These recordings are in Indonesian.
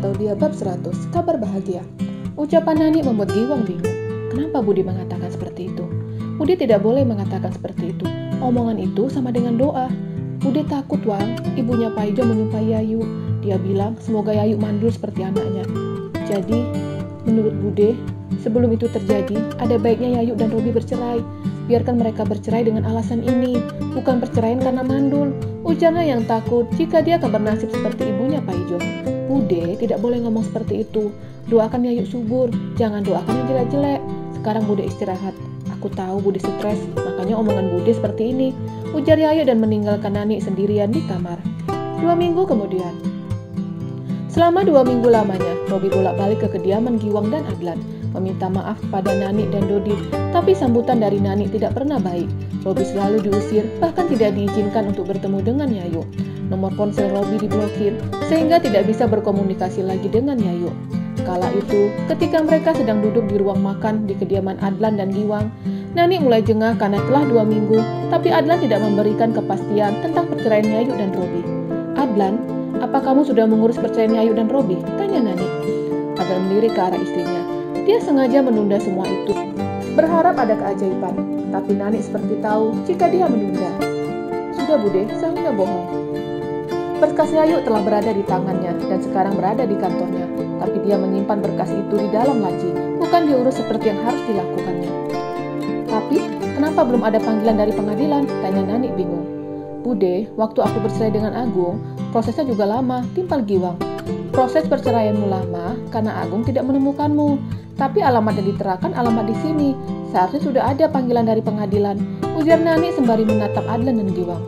atau dia bab 100, kabar bahagia. Ucapan Nani membuat Giwang bingung. Kenapa Budi mengatakan seperti itu? Budi tidak boleh mengatakan seperti itu. Omongan itu sama dengan doa. Budi takut, Wang. Ibunya Paijo menyumpahi Yayu. Dia bilang semoga Yayu mandul seperti anaknya. Jadi, menurut Bude, sebelum itu terjadi, ada baiknya Yayu dan Robi bercerai. Biarkan mereka bercerai dengan alasan ini, bukan perceraian karena mandul. Ujarnya yang takut jika dia akan bernasib seperti ibunya Paijo. Bude tidak boleh ngomong seperti itu. Doakan Yayu subur, jangan doakan yang jelek-jelek. Sekarang Bude istirahat. Aku tahu Bude stres, makanya omongan Bude seperti ini. Ujar Yayu dan meninggalkan Nani sendirian di kamar. 2 minggu kemudian. Selama 2 minggu lamanya, Robi bolak-balik ke kediaman Giwang dan Adlan, meminta maaf pada Nani dan Dodit, tapi sambutan dari Nani tidak pernah baik. Robi selalu diusir, bahkan tidak diizinkan untuk bertemu dengan Yayu. Nomor ponsel Robi diblokir, sehingga tidak bisa berkomunikasi lagi dengan Yayu. Kala itu, ketika mereka sedang duduk di ruang makan di kediaman Adlan dan Giwang, Nani mulai jengah karena telah 2 minggu, tapi Adlan tidak memberikan kepastian tentang perceraian Yayu dan Robi. Adlan, apa kamu sudah mengurus perceraian Yayu dan Robi? Tanya Nani. Adlan melirik ke arah istrinya. Dia sengaja menunda semua itu, berharap ada keajaiban. Tapi Nani seperti tahu jika dia menunda. Sudah Bude, saya bohong. Berkas Yayu telah berada di tangannya dan sekarang berada di kantornya. Tapi dia menyimpan berkas itu di dalam laci, bukan diurus seperti yang harus dilakukannya. Tapi, kenapa belum ada panggilan dari pengadilan? Tanya Nani bingung. Bude, waktu aku bercerai dengan Agung, prosesnya juga lama, timpal Giwang. Proses perceraianmu lama karena Agung tidak menemukanmu. Tapi alamat yang diterakan alamat di sini. Seharusnya sudah ada panggilan dari pengadilan. Ujar Nani sembari menatap Adlan dan Giwang.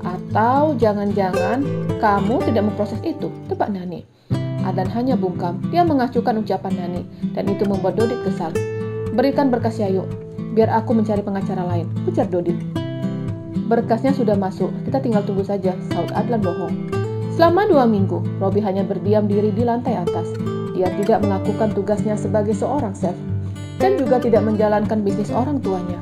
Atau jangan-jangan kamu tidak memproses itu, tebak Nani. Adlan hanya bungkam. Dia mengacuhkan ucapan Nani, dan itu membuat Dodit kesal. Berikan berkas Yayu, biar aku mencari pengacara lain, ujar Dodit. Berkasnya sudah masuk, kita tinggal tunggu saja, saud Adlan bohong. Selama 2 minggu, Robi hanya berdiam diri di lantai atas. Dia tidak melakukan tugasnya sebagai seorang chef, dan juga tidak menjalankan bisnis orang tuanya.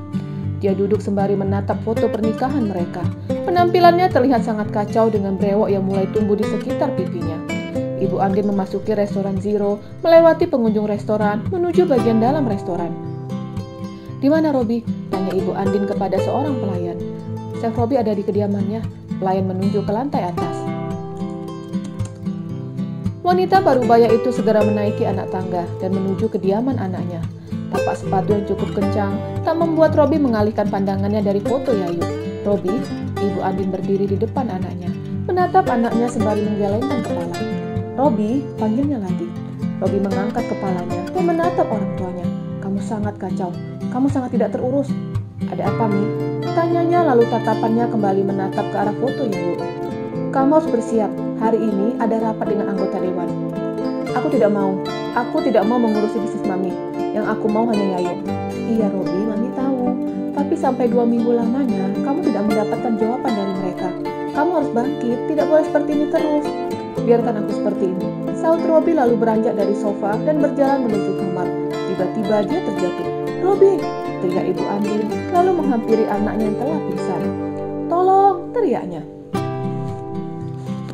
Dia duduk sembari menatap foto pernikahan mereka. Penampilannya terlihat sangat kacau dengan brewok yang mulai tumbuh di sekitar pipinya. Ibu Andin memasuki restoran Zero, melewati pengunjung restoran, menuju bagian dalam restoran. Di mana Robi? Tanya Ibu Andin kepada seorang pelayan. Chef Robi ada di kediamannya. Pelayan menunjuk ke lantai atas. Wanita parubaya itu segera menaiki anak tangga dan menuju kediaman anaknya. Tapak sepatu yang cukup kencang tak membuat Robi mengalihkan pandangannya dari foto Yayu. Robi, Ibu Andin berdiri di depan anaknya, menatap anaknya sembari menggelengkan kepala. Robi, panggilnya lagi. Robi mengangkat kepalanya dan menatap orang tuanya. Kamu sangat kacau, kamu sangat tidak terurus. Ada apa, Mi? Tanyanya lalu tatapannya kembali menatap ke arah foto Yayu. Kamu harus bersiap, hari ini ada rapat dengan anggota dewan. Aku tidak mau mengurusi bisnis Mami. Yang aku mau hanya Yayu. Iya Robi, Mami tahu. Tapi sampai 2 minggu lamanya, kamu tidak mendapatkan jawaban dari mereka. Kamu harus bangkit, tidak boleh seperti ini terus. Biarkan aku seperti ini. Saud Robi lalu beranjak dari sofa dan berjalan menuju kamar. Tiba-tiba dia terjatuh. Robi, teriak Ibu Andin, lalu menghampiri anaknya yang telah pingsan. Tolong, teriaknya.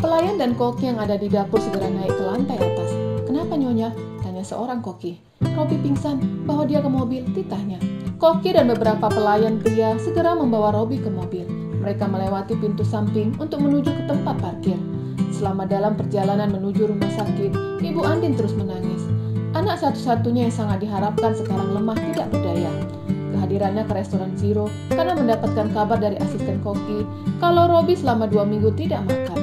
Pelayan dan koki yang ada di dapur segera naik ke lantai atas. Kenapa Nyonya? Tanya seorang koki. Robi pingsan, bawa dia ke mobil, titahnya. Koki dan beberapa pelayan pria segera membawa Robi ke mobil. Mereka melewati pintu samping untuk menuju ke tempat parkir. Selama dalam perjalanan menuju rumah sakit, Ibu Andin terus menangis. Anak satu-satunya yang sangat diharapkan sekarang lemah tidak berdaya. Kehadirannya ke restoran Zero karena mendapatkan kabar dari asisten koki kalau Robi selama 2 minggu tidak makan.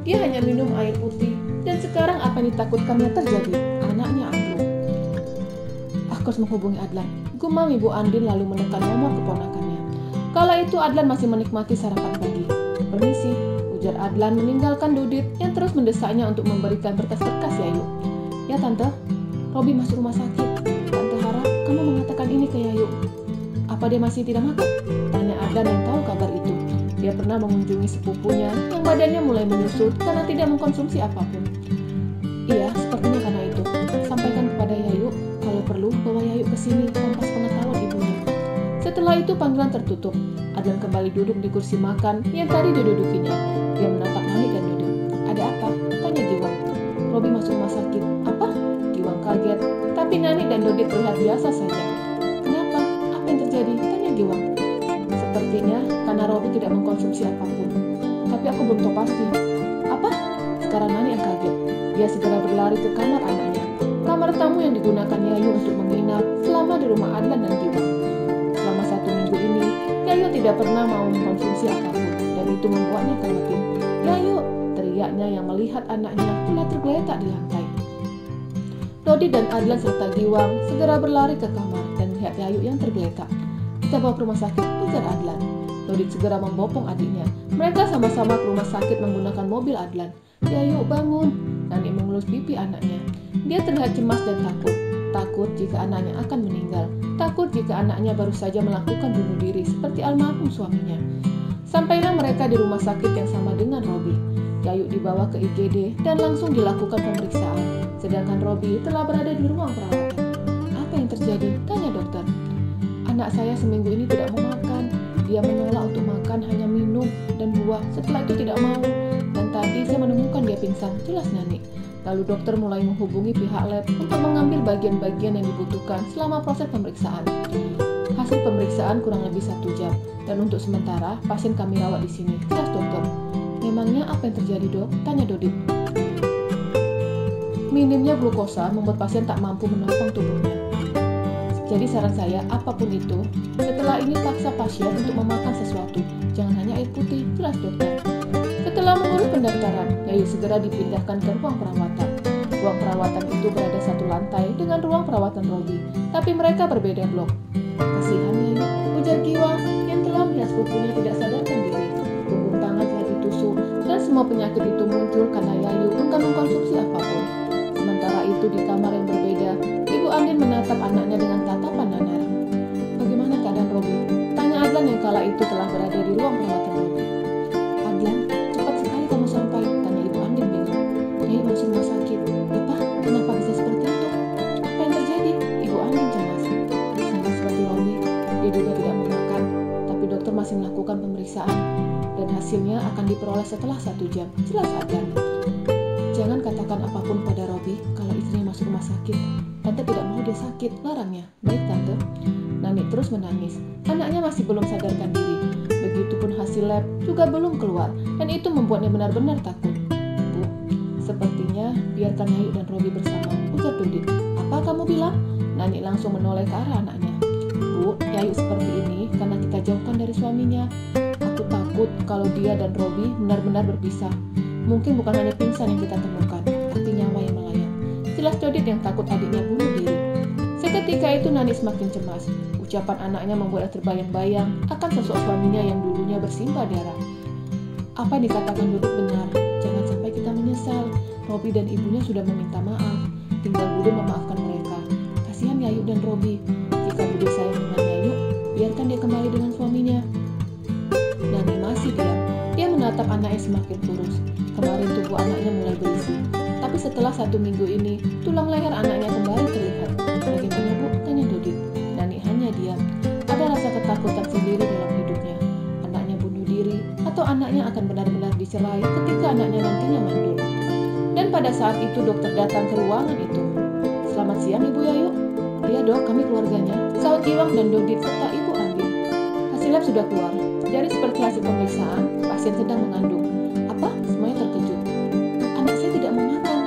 Dia hanya minum air putih, dan sekarang apa yang ditakutkannya terjadi. Anaknya ambruk. Aku harus menghubungi Adlan. Gumam Ibu Andin lalu menekan nomor keponakannya. Kala itu Adlan masih menikmati sarapan pagi. Permisi, ujar Adlan meninggalkan Dodit yang terus mendesaknya untuk memberikan berkas-berkas Yayu. Ya Tante, Robi masuk rumah sakit. Tante harap kamu mengatakan ini ke Yayu. Apa dia masih tidak makan? Tanya Adlan yang tahu kabar itu. Dia pernah mengunjungi sepupunya yang badannya mulai menyusut karena tidak mengkonsumsi apapun. Iya, sepertinya karena itu. Sampaikan kepada Yayu, kalau perlu bawa Yayu ke sini tanpa sepengetahuan ibunya. Setelah itu panggilan tertutup. Adlan kembali duduk di kursi makan yang tadi didudukinya. Dia menatap Nani dan Dodit. Ada apa? Tanya Giwang. Robi masuk rumah sakit. Apa? Giwang kaget, tapi Nani dan Dodit terlihat biasa saja. Kenapa? Apa yang terjadi? Tanya Giwang. Sepertinya karena Robi tidak mengkonsumsi apapun. Tapi aku belum tahu pasti. Apa? Sekarang Nani yang kaget. Dia segera berlari ke kamar anaknya. Kamar tamu yang digunakan Yayu untuk menginap selama di rumah Adlan dan Giwang. Selama 1 minggu ini, Yayu tidak pernah mau mengkonsumsi apapun. Dan itu membuatnya khawatir. Yayu! Teriaknya yang melihat anaknya telah tergeletak di lantai. Dodit dan Adlan serta Giwang segera berlari ke kamar dan melihat Yayu yang tergeletak. Kita bawa ke rumah sakit, ujar Adlan. Dodit segera membopong adiknya. Mereka sama-sama ke rumah sakit menggunakan mobil Adlan. Yayu, bangun! Nani mengelus pipi anaknya. Dia terlihat cemas dan takut. Takut jika anaknya akan meninggal. Takut jika anaknya baru saja melakukan bunuh diri seperti almarhum suaminya. Sampailah mereka di rumah sakit yang sama dengan Robi. Yayu dibawa ke IGD dan langsung dilakukan pemeriksaan. Sedangkan Robi telah berada di ruang perawatan. Apa yang terjadi? Tanya dokter. Anak saya seminggu ini tidak mau makan. Dia menolak untuk makan, hanya minum dan buah. Setelah itu tidak mau. Dan tadi saya menemukan dia pingsan. Jelas Nani. Lalu dokter mulai menghubungi pihak lab untuk mengambil bagian-bagian yang dibutuhkan selama proses pemeriksaan. Hasil pemeriksaan kurang lebih 1 jam. Dan untuk sementara, pasien kami rawat di sini. Jelas dokter. Memangnya apa yang terjadi dok? Tanya Dodit. Minimnya glukosa membuat pasien tak mampu menopang tubuhnya. Jadi saran saya, apapun itu, setelah ini paksa pasien untuk memakan sesuatu. Jangan hanya air putih, jelas dokter. Setelah mengurus pendaftaran, Yayu segera dipindahkan ke ruang perawatan. Ruang perawatan itu berada 1 lantai dengan ruang perawatan Robi, tapi mereka berbeda blok. Kasihan Yayu, ujar Giwang yang telah melihat sepupunya tidak sadarkan diri. Punggung tangan telah ditusuk dan semua penyakit itu muncul karena Yayu enggan mengkonsumsi apapun. Sementara itu di kamar yang berbeda, Ibu Andin menatap anaknya dengan tatapan nanar. Bagaimana keadaan Robi? Tanya Adlan yang kala itu telah berada di ruang perawatan Robi. Adlan, cepat sekali kamu sampai, tanya Ibu Andin bingung. Yayu masuk rumah sakit. Bapak, kenapa bisa seperti itu? Apa yang terjadi? Ibu Andin cemas. Sama seperti Robi, dia juga tidak mau makan, tapi dokter masih melakukan pemeriksaan dan hasilnya akan diperoleh setelah 1 jam. Jelas Adlan. Jangan katakan apapun pada Robi kalau istrinya masuk rumah sakit. Tante tidak mau dia sakit, larangnya. Baik Tante. Nani terus menangis. Anaknya masih belum sadarkan diri. Begitupun hasil lab juga belum keluar dan itu membuatnya benar-benar takut. Bu, sepertinya biarkan Yayu dan Robi bersama, ujar Dodit. Apa kamu bilang? Nani langsung menoleh ke arah anaknya. Bu, Yayu seperti ini karena kita jauhkan dari suaminya. Aku takut kalau dia dan Robi benar-benar berpisah. Mungkin bukan hanya pingsan yang kita temukan, tapi nyawa yang melayang. Jelas Dodit yang takut adiknya bunuh diri. Seketika itu Nani semakin cemas. Ucapan anaknya membuatnya terbayang-bayang akan sosok suaminya yang dulunya bersimbah darah. Apa yang dikatakan Dodit benar. Jangan sampai kita menyesal. Robi dan ibunya sudah meminta maaf. Tinggal Bude memaafkan mereka. Kasihan Yayu dan Robi. Jika Bude sayang dengan Yayu, biarkan dia kembali dengan suaminya. Nani masih diam. Dia menatap anaknya semakin kurus. Kemarin tubuh anaknya mulai berisi. Tapi setelah 1 minggu ini, tulang leher anaknya kembali terlihat. Bagaimana Bu? Tanya Dodit. Nani hanya diam. Ada rasa ketakutan sendiri dalam hidupnya. Anaknya bunuh diri, atau anaknya akan benar-benar dicerai ketika anaknya nantinya mandul. Dan pada saat itu dokter datang ke ruangan itu. Selamat siang Ibu Yayu. Iya dok, kami keluarganya. Sahut Giwang dan Dodit serta Ibu Andin. Hasil lab sudah keluar. Jadi seperti hasil pemeriksaan, pasien sedang mengandung. Apa? Semuanya terkejut. Anak saya tidak mau makan.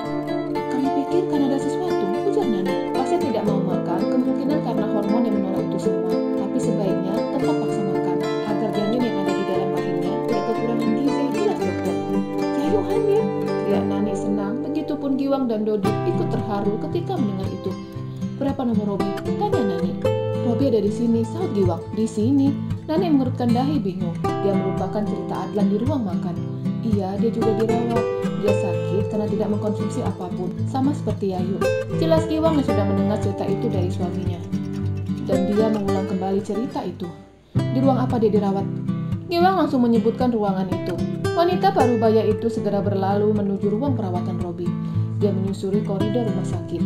Kami pikir karena ada sesuatu, ujar Nani. Pasien tidak mau makan, kemungkinan karena hormon yang menolak itu semua. Tapi sebaiknya tetap paksa makan, agar janin yang ada di dalam rahimnya tidak kekurangan gizi, jelas dokter. Yayu hamil, teriak Nani senang. Begitupun Giwang dan Dodit ikut terharu ketika mendengar itu. Berapa nomor Robi? Tanya Nani. Robi ada di sini, sahut Giwang. Di sini? Nani mengerutkan dahi bingung. Dia melupakan cerita Adlan di ruang makan. Iya, dia juga dirawat. Dia sakit karena tidak mengkonsumsi apapun, sama seperti Yayu. Jelas Giwang yang sudah mendengar cerita itu dari suaminya. Dan dia mengulang kembali cerita itu. Di ruang apa dia dirawat? Giwang langsung menyebutkan ruangan itu. Wanita parubaya itu segera berlalu menuju ruang perawatan Robi. Dia menyusuri koridor rumah sakit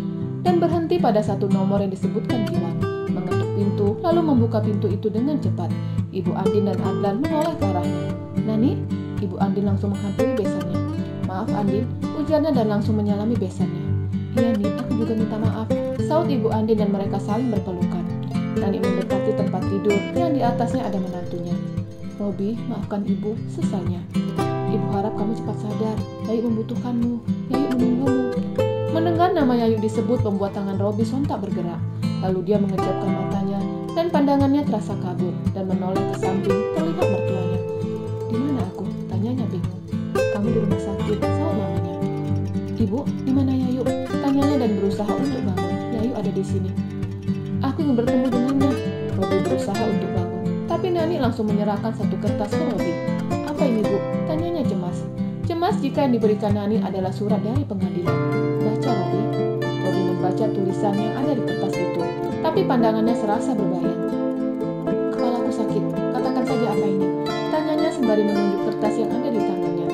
dan berhenti pada 1 nomor yang disebutkan Giwang. Mengetuk pintu, lalu membuka pintu itu dengan cepat. Ibu Andin dan Adlan menoleh ke arahnya. Nani? Ibu Andin langsung menghampiri besannya. Maaf Andin, ujar ujarnya dan langsung menyalami besannya. Iya nih, aku juga minta maaf, saut Ibu Andin dan mereka saling berpelukan. Nani mendekati tempat tidur yang di atasnya ada menantunya. Robi, maafkan Ibu, sesalnya. Ibu harap kamu cepat sadar, Yayu membutuhkanmu, Yayu menunggumu. Mendengar nama Yayu disebut membuat tangan Robi sontak bergerak. Lalu dia mengejapkan matanya dan pandangannya terasa kabur dan menoleh ke samping terlihat mertuanya. Di mana aku? Tanyanya bingung. Kamu di rumah sakit, saut mamanya. Ibu, di mana Yayu? Tanyanya dan berusaha untuk bangun. Yayu ada di sini. Aku ingin bertemu dengannya. Robi berusaha untuk bangun, tapi Nani langsung menyerahkan satu kertas ke Robi. Apa ini, Bu? Tanyanya cemas. Cemas jika yang diberikan Nani adalah surat dari pengadilan. Baca, Robi. Robi membaca tulisan yang ada di kertas itu, tapi pandangannya serasa berbayang. Kepalaku sakit, katakan saja apa ini? Tanyanya sembari menunjuk kertas yang ada di tangannya.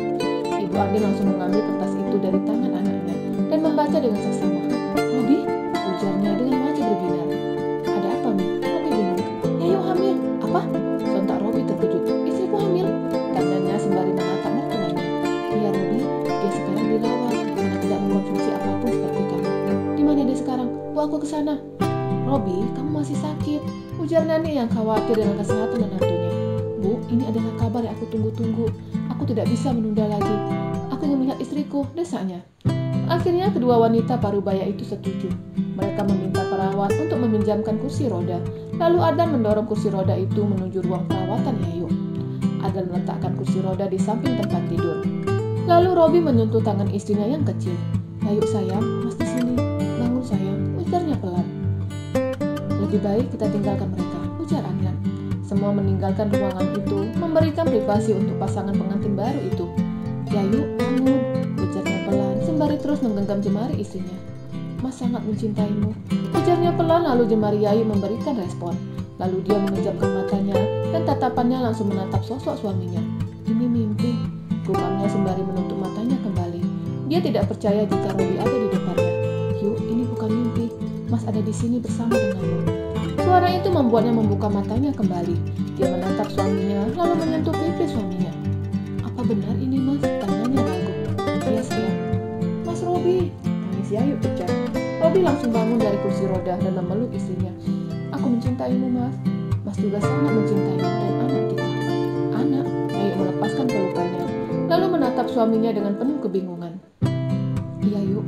Ibu Andin langsung mengambil kertas itu dari tangan anaknya dan membaca dengan seksama. Robi, ujarnya dengan wajah berbinar. Ada apa, Mi? Robi bingung. Yayu hamil. Apa? Sontak Robi terkejut. Istriku hamil? Tanyanya sembari menatap mertuanya. Iya, Robi, dia sekarang dirawat karena tidak mengkonsumsi apapun seperti kamu. Di mana dia sekarang? Bawa aku ke sana. Robi, kamu masih sakit, ujar Nani yang khawatir dengan kesehatan menantunya. Bu, ini adalah kabar yang aku tunggu-tunggu. Aku tidak bisa menunda lagi. Aku ingin melihat istriku, desaknya. Akhirnya kedua wanita parubaya itu setuju. Mereka meminta perawat untuk meminjamkan kursi roda. Lalu Adan mendorong kursi roda itu menuju ruang perawatan Yayu. Adan meletakkan kursi roda di samping tempat tidur. Lalu Robi menyentuh tangan istrinya yang kecil. Yayu sayang, Mas di sini. Bangun sayang, ujarnya pelan. Lebih baik kita tinggalkan mereka, ujar Adnan. Semua meninggalkan ruangan itu, memberikan privasi untuk pasangan pengantin baru itu. Yayu, bangun, ujarnya pelan, sembari terus menggenggam jemari istrinya. Mas sangat mencintaimu, ujarnya pelan, lalu jemari Yayu memberikan respon. Lalu dia mengejapkan matanya dan tatapannya langsung menatap sosok suaminya. Ini mimpi, gumamnya sembari menutup matanya kembali. Dia tidak percaya jika Robi ada di depannya. Yuk, ini bukan mimpi. Mas ada di sini bersama denganmu. Suara itu membuatnya membuka matanya kembali. Dia menatap suaminya, lalu menyentuh pipi suaminya. Apa benar ini, Mas? Tanyanya ragu. Iya, sayang. Mas Robi, tangis Yayu pecah. Robi langsung bangun dari kursi roda dan memeluk istrinya. Aku mencintaimu, Mas. Mas juga sangat mencintaimu dan anak kita. Anak? Yayu melepaskan pelukannya, lalu menatap suaminya dengan penuh kebingungan. Iya, Yuk.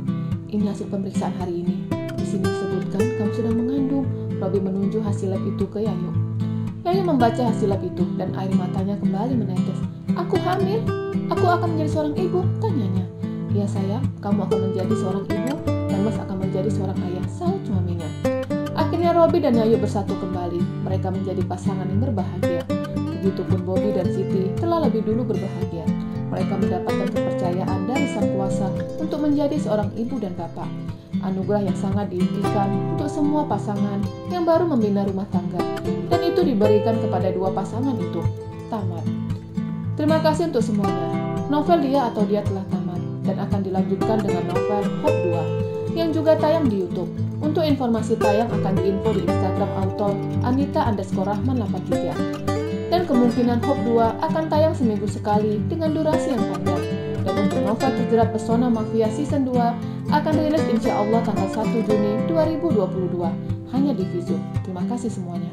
Ini hasil pemeriksaan hari ini. Di sini disebutkan kamu sedang mengandung. Robi menunjuk hasil lab itu ke Yayu. Yayu membaca hasil lab itu dan air matanya kembali menetes. Aku hamil? Aku akan menjadi seorang ibu? Tanyanya. Iya sayang, kamu akan menjadi seorang ibu dan Mas akan menjadi seorang ayah, saut suaminya. Akhirnya Robi dan Yayu bersatu kembali. Mereka menjadi pasangan yang berbahagia. Begitupun Bobby dan Siti telah lebih dulu berbahagia. Mereka mendapatkan kepercayaan dari Sang Kuasa untuk menjadi seorang ibu dan bapak. Anugerah yang sangat diimpikan untuk semua pasangan yang baru membina rumah tangga. Dan itu diberikan kepada dua pasangan itu. Tamat. Terima kasih untuk semuanya. Novel Dia atau Dia telah tamat dan akan dilanjutkan dengan novel Hope 2 yang juga tayang di YouTube. Untuk informasi tayang akan diinfo di Instagram author Anita_Rahman83. Dan kemungkinan Hope 2 akan tayang seminggu sekali dengan durasi yang panjang. Dan untuk novel Terjerat Pesona Mafia Season 2 akan rilis insya Allah tanggal 1 Juni 2022 hanya di Vizu. Terima kasih semuanya.